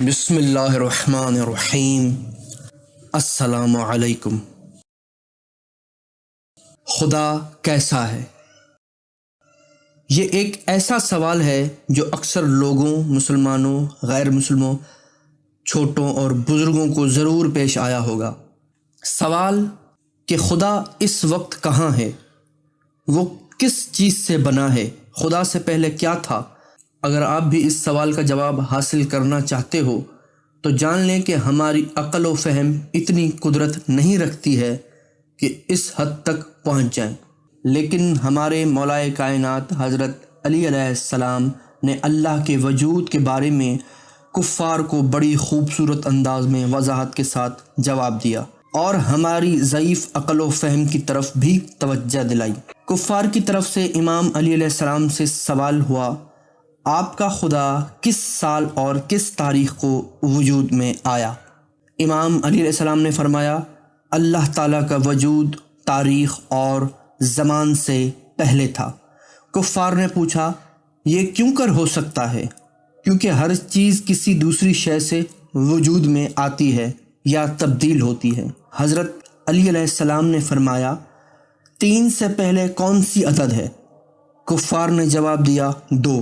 بسم اللہ الرحمن الرحیم۔ السلام علیکم۔ خدا کیسا ہے؟ یہ ایک ایسا سوال ہے جو اکثر لوگوں، مسلمانوں، غیر مسلموں، چھوٹوں اور بزرگوں کو ضرور پیش آیا ہوگا۔ سوال کہ خدا اس وقت کہاں ہے؟ وہ کس چیز سے بنا ہے؟ خدا سے پہلے کیا تھا؟ اگر آپ بھی اس سوال کا جواب حاصل کرنا چاہتے ہو تو جان لیں کہ ہماری عقل و فہم اتنی قدرت نہیں رکھتی ہے کہ اس حد تک پہنچ جائیں، لیکن ہمارے مولائے کائنات حضرت علی علیہ السلام نے اللہ کے وجود کے بارے میں کفار کو بڑی خوبصورت انداز میں وضاحت کے ساتھ جواب دیا اور ہماری ضعیف عقل و فہم کی طرف بھی توجہ دلائی۔ کفار کی طرف سے امام علی علیہ السلام سے سوال ہوا، آپ کا خدا کس سال اور کس تاریخ کو وجود میں آیا؟ امام علی علیہ السلام نے فرمایا، اللہ تعالیٰ کا وجود تاریخ اور زمان سے پہلے تھا۔ کفار نے پوچھا، یہ کیوں کر ہو سکتا ہے؟ کیونکہ ہر چیز کسی دوسری شے سے وجود میں آتی ہے یا تبدیل ہوتی ہے۔ حضرت علی علیہ السلام نے فرمایا، 3 سے پہلے کون سی عدد ہے؟ کفار نے جواب دیا، 2۔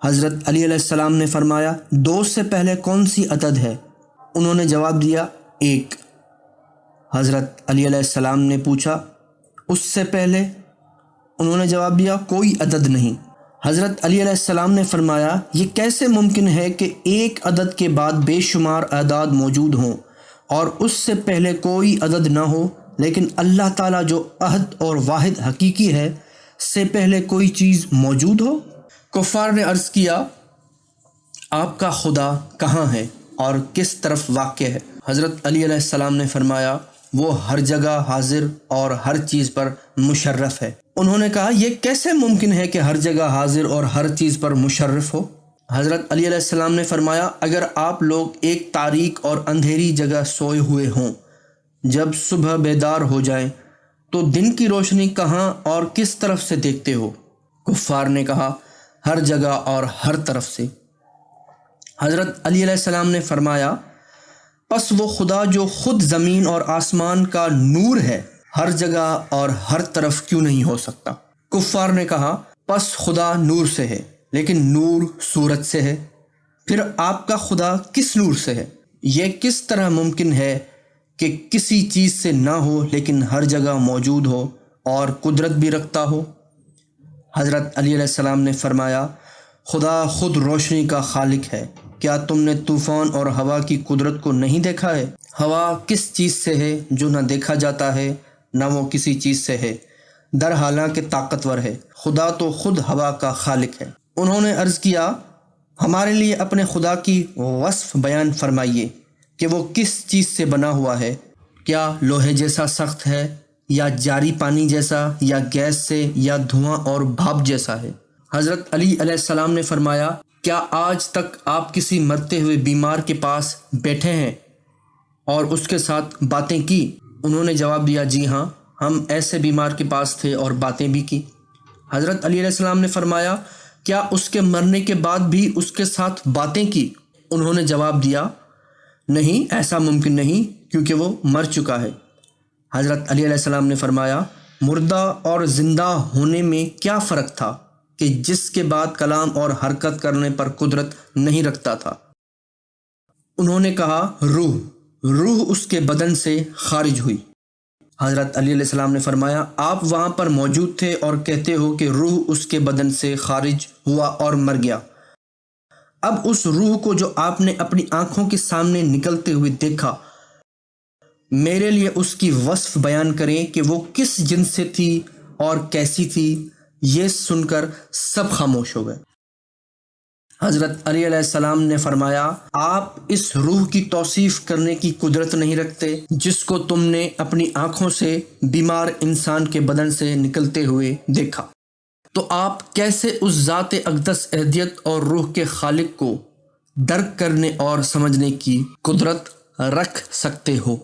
حضرت علی علیہ السلام نے فرمایا، 2 سے پہلے کون سی عدد ہے؟ انہوں نے جواب دیا، 1۔ حضرت علی علیہ السلام نے پوچھا، اس سے پہلے؟ انہوں نے جواب دیا، کوئی عدد نہیں۔ حضرت علی علیہ السلام نے فرمایا، یہ کیسے ممکن ہے کہ ایک عدد کے بعد بے شمار اعداد موجود ہوں اور اس سے پہلے کوئی عدد نہ ہو، لیکن اللہ تعالیٰ جو احد اور واحد حقیقی ہے سے پہلے کوئی چیز موجود ہو؟ کفار نے عرض کیا، آپ کا خدا کہاں ہے اور کس طرف واقع ہے؟ حضرت علی علیہ السلام نے فرمایا، وہ ہر جگہ حاضر اور ہر چیز پر مشرف ہے۔ انہوں نے کہا، یہ کیسے ممکن ہے کہ ہر جگہ حاضر اور ہر چیز پر مشرف ہو؟ حضرت علی علیہ السلام نے فرمایا، اگر آپ لوگ ایک تاریک اور اندھیری جگہ سوئے ہوئے ہوں، جب صبح بیدار ہو جائیں تو دن کی روشنی کہاں اور کس طرف سے دیکھتے ہو؟ کفار نے کہا، ہر جگہ اور ہر طرف سے۔ حضرت علی علیہ السلام نے فرمایا، پس وہ خدا جو خود زمین اور آسمان کا نور ہے ہر جگہ اور ہر طرف کیوں نہیں ہو سکتا؟ کفار نے کہا، پس خدا نور سے ہے، لیکن نور صورت سے ہے، پھر آپ کا خدا کس نور سے ہے؟ یہ کس طرح ممکن ہے کہ کسی چیز سے نہ ہو لیکن ہر جگہ موجود ہو اور قدرت بھی رکھتا ہو؟ حضرت علی علیہ السلام نے فرمایا، خدا خود روشنی کا خالق ہے، کیا تم نے طوفان اور ہوا کی قدرت کو نہیں دیکھا ہے؟ ہوا کس چیز سے ہے جو نہ دیکھا جاتا ہے نہ وہ کسی چیز سے ہے، در حالانکہ طاقتور ہے، خدا تو خود ہوا کا خالق ہے۔ انہوں نے عرض کیا، ہمارے لیے اپنے خدا کی وصف بیان فرمائیے کہ وہ کس چیز سے بنا ہوا ہے، کیا لوہے جیسا سخت ہے یا جاری پانی جیسا یا گیس سے یا دھواں اور بھاپ جیسا ہے؟ حضرت علی علیہ السلام نے فرمایا، کیا آج تک آپ کسی مرتے ہوئے بیمار کے پاس بیٹھے ہیں اور اس کے ساتھ باتیں کی؟ انہوں نے جواب دیا، جی ہاں، ہم ایسے بیمار کے پاس تھے اور باتیں بھی کی۔ حضرت علی علیہ السلام نے فرمایا، کیا اس کے مرنے کے بعد بھی اس کے ساتھ باتیں کی؟ انہوں نے جواب دیا، نہیں، ایسا ممکن نہیں، کیونکہ وہ مر چکا ہے۔ حضرت علی علیہ السلام نے فرمایا، مردہ اور زندہ ہونے میں کیا فرق تھا کہ جس کے بعد کلام اور حرکت کرنے پر قدرت نہیں رکھتا تھا؟ انہوں نے کہا، روح اس کے بدن سے خارج ہوئی۔ حضرت علی علیہ السلام نے فرمایا، آپ وہاں پر موجود تھے اور کہتے ہو کہ روح اس کے بدن سے خارج ہوا اور مر گیا۔ اب اس روح کو جو آپ نے اپنی آنکھوں کے سامنے نکلتے ہوئے دیکھا، میرے لیے اس کی وصف بیان کریں کہ وہ کس جنس سے تھی اور کیسی تھی۔ یہ سن کر سب خاموش ہو گئے۔ حضرت علی علیہ السلام نے فرمایا، آپ اس روح کی توصیف کرنے کی قدرت نہیں رکھتے جس کو تم نے اپنی آنکھوں سے بیمار انسان کے بدن سے نکلتے ہوئے دیکھا، تو آپ کیسے اس ذات اقدس احدیت اور روح کے خالق کو درک کرنے اور سمجھنے کی قدرت رکھ سکتے ہو؟